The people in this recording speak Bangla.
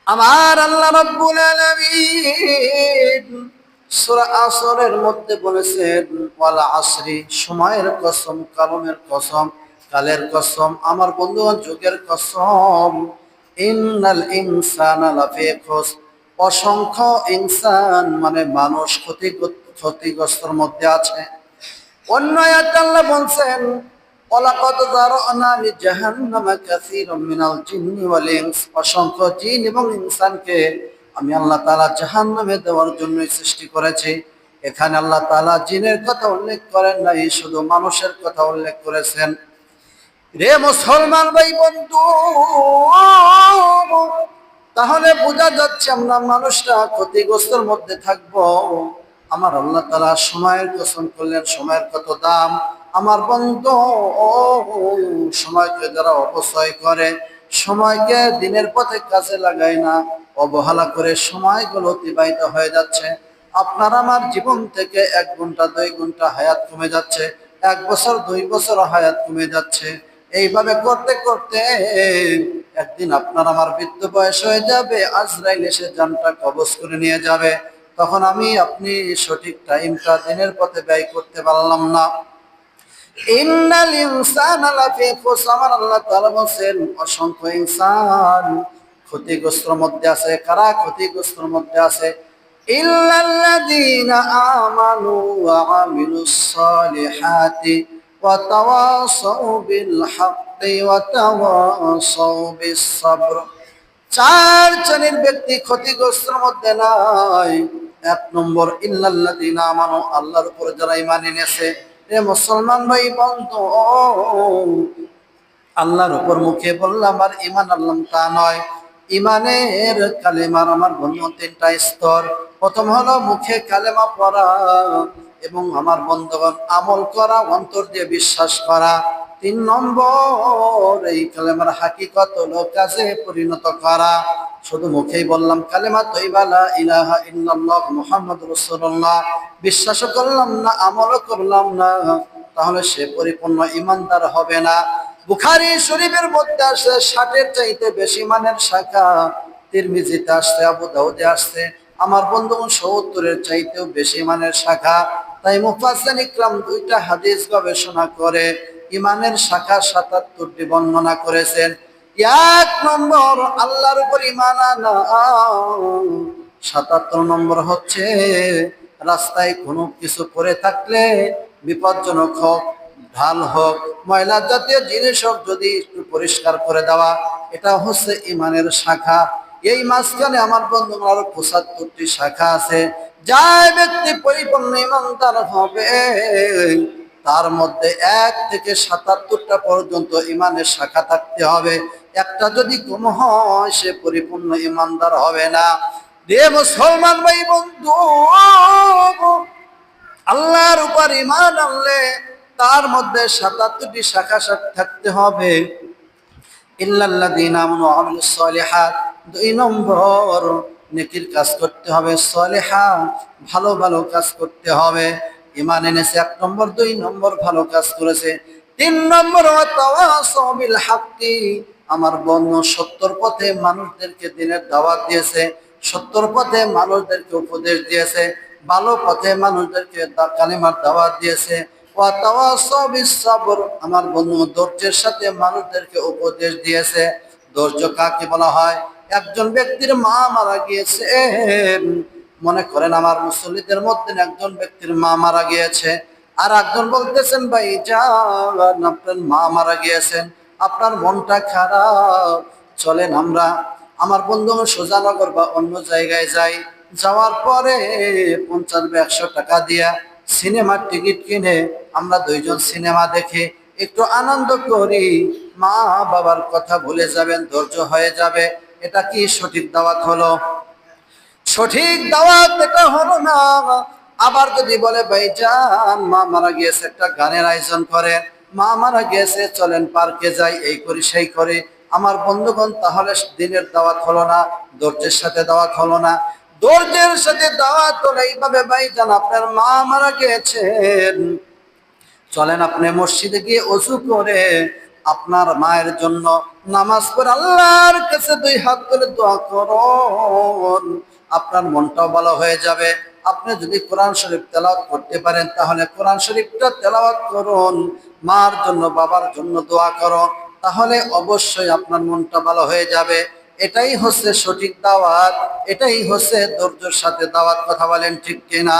আমার আল্লাহ রাব্বুল আলামিন সূরা আসরের মধ্যে বলেছেন ওয়াল আসরি, সময়ের কসম, কালমের কসম, কালের কসম, আমার বন্ধুগণ যুগের কসম। ইন্নাল ইনসানা লাফি খুসর, অসংখ্য ইনসান মানে মানুষ ক্ষতিগ্রস্তর মধ্যে আছে। অন্য আয়াতে আল্লাহ বলছেন ওয়ালাকাদ যারানা লিজাহান্নামা কাসীরাম মিনাল জিন্নি ওয়াল ইনস, অসংখ্য জিন এবং ইনসানকে আমি আল্লাহ তাআলা জাহান্নামে দেওয়ার জন্য সৃষ্টি করেছি। এখানে আল্লাহ তাআলা জিনের কথা উল্লেখ করেন নাই, শুধু মানুষের কথা উল্লেখ করেছেন। রে মুসলমান ভাই বন্ধু, তাহলে বোঝা যাচ্ছে আমরা মানুষরা ক্ষতিগ্রস্তের মধ্যে থাকবো। আমার আল্লাহ তাআলা সময়ের কসম করলেন, সময়ের কত দাম। আমার বন্ধু, সময়কে যারা অপচয় করে, সময়কে দিনের পথে কাজে লাগায় না, অবহেলা করে সময়গুলো অতিবাহিত হয়ে যাচ্ছে। আপনার আমার জীবন থেকে 1 ঘন্টা 2 ঘন্টা হায়াত কমে যাচ্ছে, 1 বছর 2 বছর হায়াত কমে যাচ্ছে। এইভাবে করতে করতে একদিন আপনার আমার বৃদ্ধ বয়স হয়ে যাবে, আজরাইল এসে জানটা কবজ করে নিয়ে যাবে। তখন আমি আপনি সঠিক টাইমটা দিনের পথে ব্যয় করতে পারলাম না। ইন্নাল ইনসানা লাফি খুসর, আমার আল্লাহ তাআলা বলেন অসংখ্য ইনসান ক্ষতিগ্রস্তর মধ্যে আছে। কারা ক্ষতিগ্রস্তর মধ্যে আছে? ইল্লাল্লাযীনা আমানু ওয়া আমিলুস সালিহাতি ওয়া তাওয়াসাউ বিল হাক্কি ওয়া তাওয়াসাউ বিস সাবর। 4 শ্রেণীর ব্যক্তি ক্ষতিগ্রস্তর মধ্যে নাই। 1 নম্বর ইল্লাল্লাযীনা আমানু, আল্লাহর উপর যারা ঈমান এনেছে। এ মুসলমান ভাই বন্ধু, আল্লাহর উপর মুখে বললাম আর ঈমান আনলাম তা নয়। ঈমানের কালেমার আমার বন্ধু 3টা স্তর। প্রথম হলো মুখে কালেমা পড়া এবং আমার বন্ধুগণ আমল করা, অন্তর দিয়ে বিশ্বাস করা। 3 নম্বর এই কালেমার হাকিকত হলো কাজে পরিণত করা। শুধু মুখেই বললাম কালেমা তয়্যিবা লা ইলাহা ইল্লাল্লাহ মুহাম্মাদুর রাসূলুল্লাহ, বিশ্বাসও করলাম না, আমলও করলাম না, তাহলে সে পরিপূর্ণ ঈমানদার হবে না। বুখারী শরীফের মধ্যে আসে 60-এর চাইতে বেশি মানের শাখা, তিরমিজিতে আসছে, আবু দাউদে আসছে। আমার বন্ধু 70-এর চাইতেও বেশি মানের শাখা। তাই মুফাসসিরিন ইকরাম 2টা হাদিস গবেষণা করে ইমানের শাখা 77টি বর্ণনা করেছেন। 1 নম্বর আল্লাহর উপর ঈমান আনা। 77 নম্বর হচ্ছে রাস্তায় কোনো কিছু পড়ে থাকলে, বিপজ্জনক হোক, ঢাল হোক, ময়লা জাতীয় জিনিস হোক, যদি একটু পরিষ্কার করে দেওয়া, এটা হচ্ছে ঈমানের শাখা। এই মাঝখানে আমার বন্ধু আরো 75টি শাখা আছে। যাই ব্যক্তি পরিপূর্ণ ঈমানদার হবে, তার মধ্যে 1 থেকে 77টা পর্যন্ত ঈমানের শাখা থাকতে হবে। একটা যদি কম হয়, সে পরিপূর্ণ ঈমানদার হবে না। রে মুসলমান ভাই বন্ধু, আল্লাহর উপর ঈমান আনলে তার মধ্যে 77টি শাখা থাকতে হবে। ইল্লাল্লাযীনা আমানু ওয়া আমিলুস সালিহাত, 2 নম্বর নেকির কাজ করতে হবে, সালিহাত ভালো ভালো কাজ করতে হবে। ঈমান এনেছে 1 নম্বর, 2 নম্বর ভালো কাজ করেছে। 3 নম্বর ওয়া তাওয়াসাউ বিল হাক্কি, আমার বন্ধু সত্যর পথে মানুষদেরকে দ্বীনের দাওয়াত দিয়েছে, সত্যর পথে মানুষদেরকে উপদেশ দিয়েছে, ভালো পথে মানুষদেরকে কালিমার দাওয়াত দিয়েছে। ওয়া তাওয়াসাউ বিস সাবর, আমার বন্ধু ধৈর্যের সাথে মানুষদেরকে উপদেশ দিয়েছে। ধৈর্য কাকে বলা হয়? একজন ব্যক্তির মা মারা গিয়েছে, মনে করেন আমার মুসল্লিদের মধ্যে একজন ব্যক্তির মা মারা গিয়েছে, আর একজন বলতেছেন ভাই যান আপনার মা মারা গিয়েছেন, আপনার মনটা খারাপ, চলেন আমরা আমার বন্ধু সোজানগর বা অন্য জায়গায় যাই। যাওয়ার পরে 50 বা 100 টাকা দিয়া সিনেমার টিকিট কিনে আমরা 2জন সিনেমা দেখে একটু আনন্দ করি, মা বাবার কথা ভুলে যাবেন, ধৈর্য হয়ে যাবে। এটা কি সঠিক দাওয়াত হলো? সঠিক দাওয়াত এটা হলো না। আবার যদি বলে ভাইজান মা মারা গিয়েছে, একটা গানের আয়োজন করে, মা মারা গিয়েছে চলেন পার্কে যাই, এই করি সেই করি, আমার বন্ধুগণ তাহলে দিনের দাওয়াত হলো না, ধৈর্যের সাথে দাওয়াত হলো না। ধৈর্যের সাথে দাওয়াত হলো এইভাবে, ভাইজান আপনার মা মারা গিয়েছেন, চলেন আপনি মসজিদে গিয়ে ওযু করে আপনার মায়ের জন্য নামাজ পড়ে আল্লাহর কাছে দুই হাত তুলে দোয়া করুন, আপনার মনটাও ভালো হয়ে যাবে। আপনি যদি কোরআন শরীফ তেলাওয়াত করতে পারেন তাহলে কোরআন শরীফটা তেলাওয়াত করুন, মার জন্য বাবার জন্য দোয়া করো, তাহলে অবশ্যই আপনার মনটা ভালো হয়ে যাবে। এটাই হচ্ছে সঠিক দাওয়াত, এটাই হচ্ছে ধৈর্যের সাথে দাওয়াত। কথা বলেন ঠিক কিনা?